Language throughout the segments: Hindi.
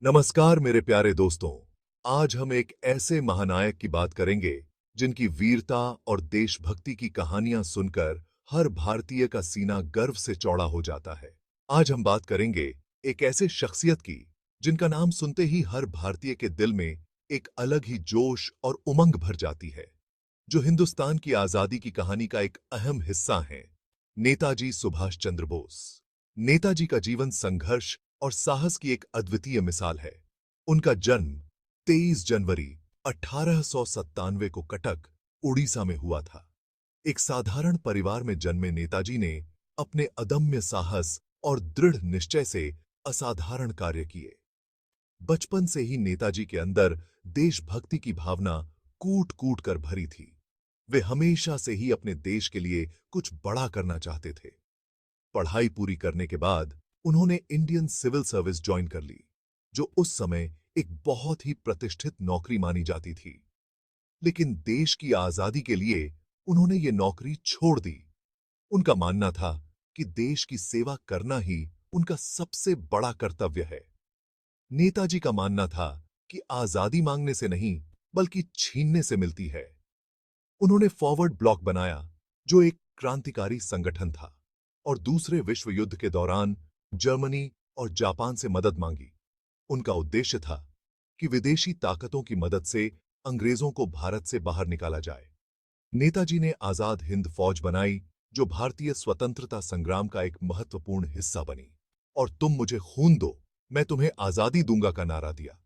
नमस्कार मेरे प्यारे दोस्तों। आज हम एक ऐसे महानायक की बात करेंगे जिनकी वीरता और देशभक्ति की कहानियां सुनकर हर भारतीय का सीना गर्व से चौड़ा हो जाता है। आज हम बात करेंगे एक ऐसे शख्सियत की जिनका नाम सुनते ही हर भारतीय के दिल में एक अलग ही जोश और उमंग भर जाती है, जो हिंदुस्तान की आजादी की कहानी का एक अहम हिस्सा है। नेताजी सुभाष चंद्र बोस। नेताजी का जीवन संघर्ष और साहस की एक अद्वितीय मिसाल है। उनका जन्म 23 जनवरी 1897 को कटक, उड़ीसा में हुआ था। एक साधारण परिवार में जन्मे नेताजी ने अपने अदम्य साहस और दृढ़ निश्चय से असाधारण कार्य किए। बचपन से ही नेताजी के अंदर देशभक्ति की भावना कूट-कूट कर भरी थी। वे हमेशा से ही अपने देश के लिए कुछ बड़ा करना चाहते थे। पढ़ाई पूरी करने के बाद उन्होंने इंडियन सिविल सर्विस ज्वाइन कर ली, जो उस समय एक बहुत ही प्रतिष्ठित नौकरी मानी जाती थी। लेकिन देश की आजादी के लिए उन्होंने ये नौकरी छोड़ दी। उनका मानना था कि देश की सेवा करना ही उनका सबसे बड़ा कर्तव्य है। नेताजी का मानना था कि आजादी मांगने से नहीं, बल्कि छीनने से मिलती है। उन्होंने फॉरवर्ड ब्लॉक बनाया, जो एक क्रांतिकारी संगठन था, और दूसरे विश्व युद्ध के दौरान जर्मनी और जापान से मदद मांगी। उनका उद्देश्य था कि विदेशी ताकतों की मदद से अंग्रेजों को भारत से बाहर निकाला जाए। नेताजी ने आजाद हिंद फौज बनाई, जो भारतीय स्वतंत्रता संग्राम का एक महत्वपूर्ण हिस्सा बनी, और तुम मुझे खून दो, मैं तुम्हें आजादी दूंगा का नारा दिया।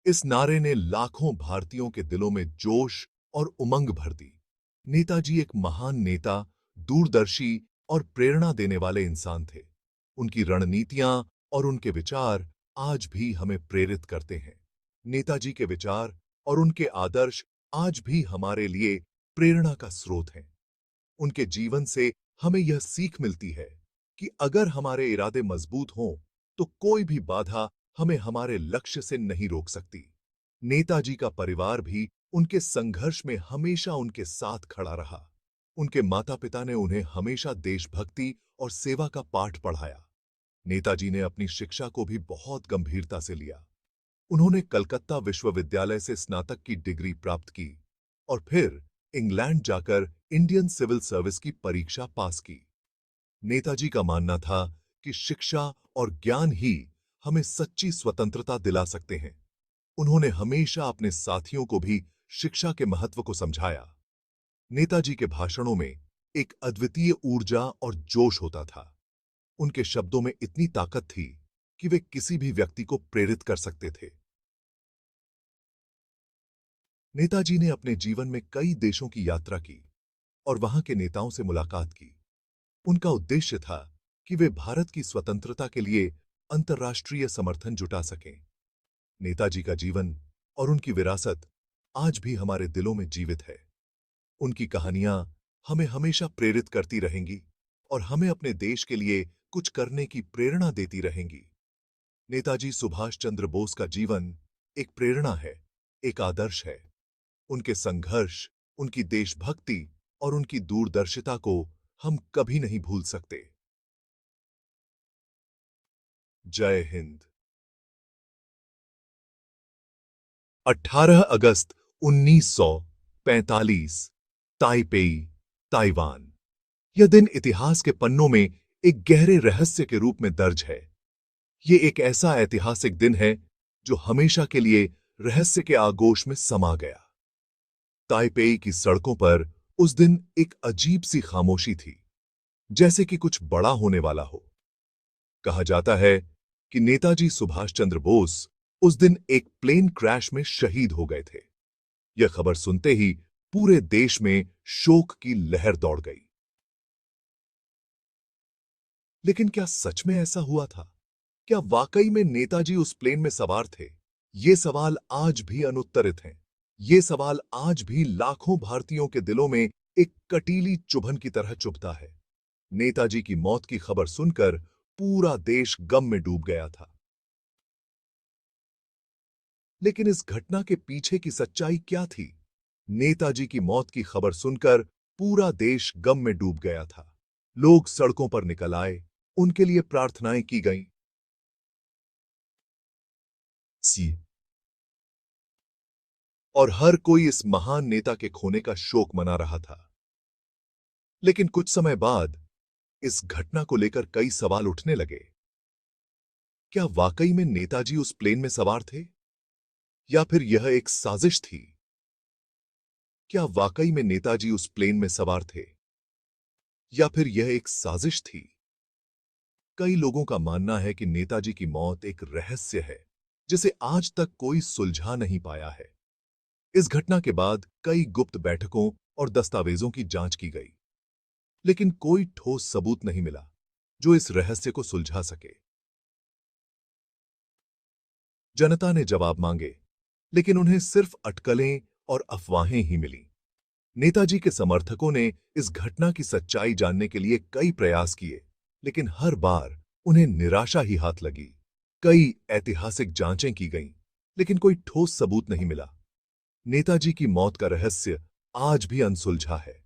इस नारे ने लाखों भारतीयों के दिलों में जोश और उमंग भर दी। नेताजी एक महान नेता, दूरदर्शी और प्रेरणा देने वाले इंसान थे। उनकी रणनीतियां और उनके विचार आज भी हमें प्रेरित करते हैं। नेताजी के विचार और उनके आदर्श आज भी हमारे लिए प्रेरणा का स्रोत हैं। उनके जीवन से हमें यह सीख मिलती है कि अगर हमारे इरादे मजबूत हों, तो कोई भी बाधा हमें हमारे लक्ष्य से नहीं रोक सकती। नेताजी का परिवार भी उनके संघर्ष में हमेशा उनके साथ खड़ा रहा। उनके माता-पिता ने उन्हें हमेशा देशभक्ति और सेवा का पाठ पढ़ाया। नेताजी ने अपनी शिक्षा को भी बहुत गंभीरता से लिया। उन्होंने कलकत्ता विश्वविद्यालय से स्नातक की डिग्री प्राप्त की और फिर इंग्लैंड जाकर इंडियन सिविल सर्विस की परीक्षा पास की। नेताजी का मानना था कि शिक्षा और ज्ञान ही हमें सच्ची स्वतंत्रता दिला सकते हैं। उन्होंने हमेशा अपने साथियों को भी शिक्षा के महत्व को समझाया। नेताजी के भाषणों में एक अद्वितीय ऊर्जा और जोश होता था। उनके शब्दों में इतनी ताकत थी कि वे किसी भी व्यक्ति को प्रेरित कर सकते थे। नेताजी ने अपने जीवन में कई देशों की यात्रा की और वहां के नेताओं से मुलाकात की। उनका उद्देश्य था कि वे भारत की स्वतंत्रता के लिए अंतर्राष्ट्रीय समर्थन जुटा सकें। नेताजी का जीवन और उनकी विरासत आज भी हमारे दिलों में जीवित है। उनकी कहानियां हमें हमेशा प्रेरित करती रहेंगी और हमें अपने देश के लिए कुछ करने की प्रेरणा देती रहेंगी। नेताजी सुभाष चंद्र बोस का जीवन एक प्रेरणा है, एक आदर्श है। उनके संघर्ष, उनकी देशभक्ति और उनकी दूरदर्शिता को हम कभी नहीं भूल सकते। जय हिंद। 18 अगस्त 1945, ताइपेई, ताइवान। यह दिन इतिहास के पन्नों में एक गहरे रहस्य के रूप में दर्ज है। ये एक ऐसा ऐतिहासिक दिन है जो हमेशा के लिए रहस्य के आगोश में समा गया। ताइपेई की सड़कों पर उस दिन एक अजीब सी खामोशी थी, जैसे कि कुछ बड़ा होने वाला हो। कहा जाता है कि नेताजी सुभाष चंद्र बोस उस दिन एक प्लेन क्रैश में शहीद हो गए थे। यह खबर सुनते ही पूरे देश में शोक की लहर दौड़ गई। लेकिन क्या सच में ऐसा हुआ था? क्या वाकई में नेताजी उस प्लेन में सवार थे? ये सवाल आज भी अनुत्तरित हैं। ये सवाल आज भी लाखों भारतीयों के दिलों में एक कटीली चुभन की तरह चुभता है। नेताजी की मौत की खबर सुनकर पूरा देश गम में डूब गया था। लेकिन इस घटना के पीछे की सच्चाई क्या थी? नेताजी की मौत की खबर सुनकर पूरा देश गम में डूब गया था। लोग सड़कों पर निकल आए, उनके लिए प्रार्थनाएं की गईं। सी और हर कोई इस महान नेता के खोने का शोक मना रहा था। लेकिन कुछ समय बाद इस घटना को लेकर कई सवाल उठने लगे। क्या वाकई में नेताजी उस प्लेन में सवार थे या फिर यह एक साजिश थी? क्या वाकई में नेताजी उस प्लेन में सवार थे या फिर यह एक साजिश थी? कई लोगों का मानना है कि नेताजी की मौत एक रहस्य है जिसे आज तक कोई सुलझा नहीं पाया है। इस घटना के बाद कई गुप्त बैठकों और दस्तावेजों की जांच की गई, लेकिन कोई ठोस सबूत नहीं मिला जो इस रहस्य को सुलझा सके। जनता ने जवाब मांगे, लेकिन उन्हें सिर्फ अटकलें और अफवाहें ही मिली। नेताजी के समर्थकों ने इस घटना की सच्चाई जानने के लिए कई प्रयास किए, लेकिन हर बार उन्हें निराशा ही हाथ लगी। कई ऐतिहासिक जांचें की गईं, लेकिन कोई ठोस सबूत नहीं मिला। नेताजी की मौत का रहस्य आज भी अनसुलझा है।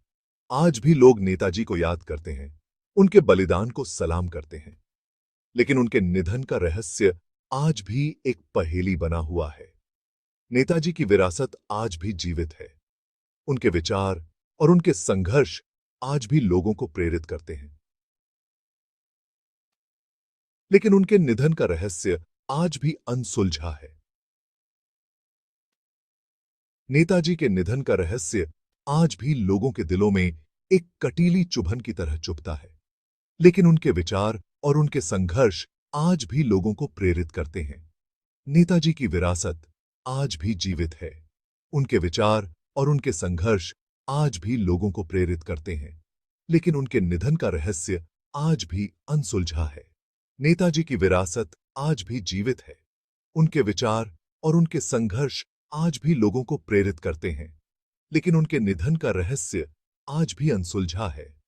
आज भी लोग नेताजी को याद करते हैं, उनके बलिदान को सलाम करते हैं, लेकिन उनके निधन का रहस्य आज भी एक पहेली बना हुआ है। नेताजी की विरासत आज भी जीवित है। उनके विचार और उनके संघर्ष आज भी लोगों को प्रेरित करते हैं, लेकिन उनके निधन का रहस्य आज भी अनसुलझा है। नेताजी के निधन का रहस्य आज भी लोगों के दिलों में एक कटीली चुभन की तरह चुभता है, लेकिन उनके विचार और उनके संघर्ष आज भी लोगों को प्रेरित करते हैं। नेताजी की विरासत आज भी जीवित है। उनके विचार और उनके संघर्ष आज भी लोगों को प्रेरित करते हैं, लेकिन उनके निधन का रहस्य आज भी अनसुलझा है। नेताजी की विरासत आज भी जीवित है। उनके विचार और उनके संघर्ष आज भी लोगों को प्रेरित करते हैं, लेकिन उनके निधन का रहस्य आज भी अनसुलझा है।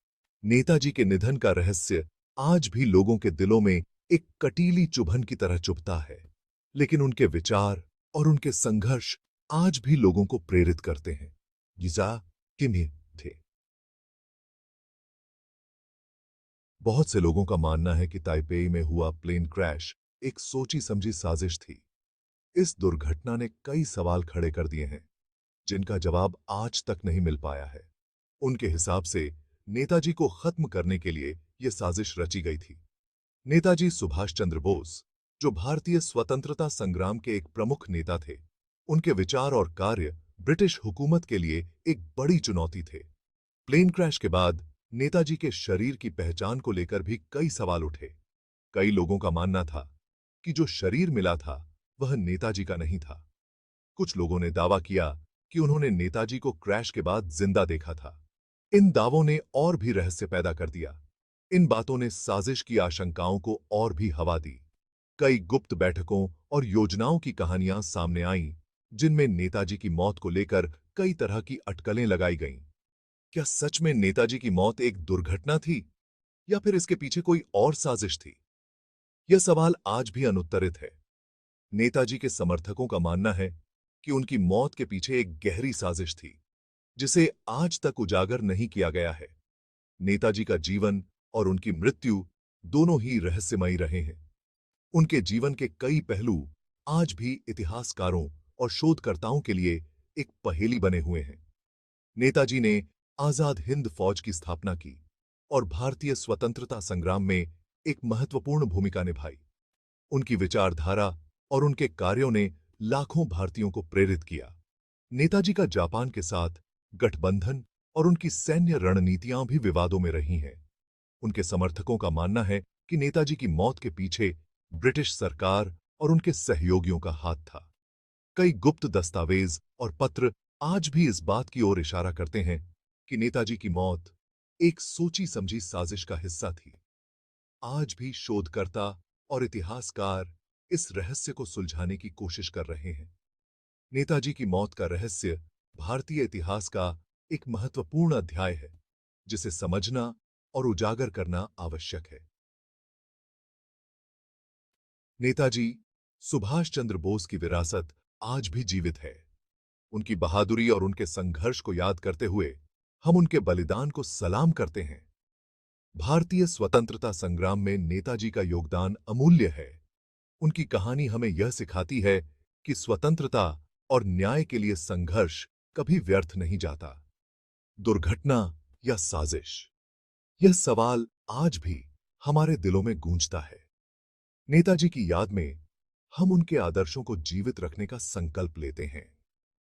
नेताजी के निधन का रहस्य आज भी लोगों के दिलों में एक कटीली चुभन की तरह चुभता है, लेकिन उनके विचार और उनके संघर्ष आज भी लोगों को प्रेरित करते हैं। गिजा किम थे। बहुत से लोगों का मानना है कि ताइपेई में हुआ प्लेन क्रैश एक सोची समझी साजिश थी। इस दुर्घटना ने कई सवाल खड़े कर दिए हैं, जिनका जवाब आज तक नहीं मिल पाया है। उनके हिसाब से नेताजी को खत्म करने के लिए यह साजिश रची गई थी। नेताजी सुभाष चंद्र बोस, जो भारतीय स्वतंत्रता संग्राम के एक प्रमुख नेता थे, उनके विचार और कार्य ब्रिटिश हुकूमत के लिए एक बड़ी चुनौती थे। प्लेन क्रैश के बाद नेताजी के शरीर की पहचान को लेकर भी कई सवाल उठे। कई लोगों का मानना था कि जो शरीर मिला था वह नेताजी का नहीं था। कुछ लोगों ने दावा किया कि उन्होंने नेताजी को क्रैश के बाद जिंदा देखा था। इन दावों ने और भी रहस्य पैदा कर दिया। इन बातों ने साजिश की आशंकाओं को और भी हवा दी। कई गुप्त बैठकों और योजनाओं की कहानियां सामने आईं, जिनमें नेताजी की मौत को लेकर कई तरह की अटकलें लगाई गईं। क्या सच में नेताजी की मौत एक दुर्घटना थी या फिर इसके पीछे कोई और साजिश थी? यह सवाल आज भी अनुत्तरित है। नेताजी के समर्थकों का मानना है कि उनकी मौत के पीछे एक गहरी साजिश थी, जिसे आज तक उजागर नहीं किया गया है। नेताजी का जीवन और उनकी मृत्यु दोनों ही रहस्यमयी रहे हैं। उनके जीवन के कई पहलू आज भी इतिहासकारों और शोधकर्ताओं के लिए एक पहेली बने हुए हैं। नेताजी ने आजाद हिंद फौज की स्थापना की और भारतीय स्वतंत्रता संग्राम में एक महत्वपूर्ण भूमिका निभाई। उनकी विचारधारा और उनके कार्यों ने लाखों भारतीयों को प्रेरित किया। नेताजी का जापान के साथ गठबंधन और उनकी सैन्य रणनीतियां भी विवादों में रही हैं। उनके समर्थकों का मानना है कि नेताजी की मौत के पीछे ब्रिटिश सरकार और उनके सहयोगियों का हाथ था। कई गुप्त दस्तावेज और पत्र आज भी इस बात की ओर इशारा करते हैं कि नेताजी की मौत एक सोची समझी साजिश का हिस्सा थी। आज भी शोधकर्ता और इतिहासकार इस रहस्य को सुलझाने की कोशिश कर रहे हैं। नेताजी की मौत का रहस्य भारतीय इतिहास का एक महत्वपूर्ण अध्याय है, जिसे समझना और उजागर करना आवश्यक है। नेताजी सुभाष चंद्र बोस की विरासत आज भी जीवित है। उनकी बहादुरी और उनके संघर्ष को याद करते हुए हम उनके बलिदान को सलाम करते हैं। भारतीय स्वतंत्रता संग्राम में नेताजी का योगदान अमूल्य है। उनकी कहानी हमें यह सिखाती है कि स्वतंत्रता और न्याय के लिए संघर्ष कभी व्यर्थ नहीं जाता। दुर्घटना या साजिश, यह सवाल आज भी हमारे दिलों में गूंजता है। नेताजी की याद में हम उनके आदर्शों को जीवित रखने का संकल्प लेते हैं।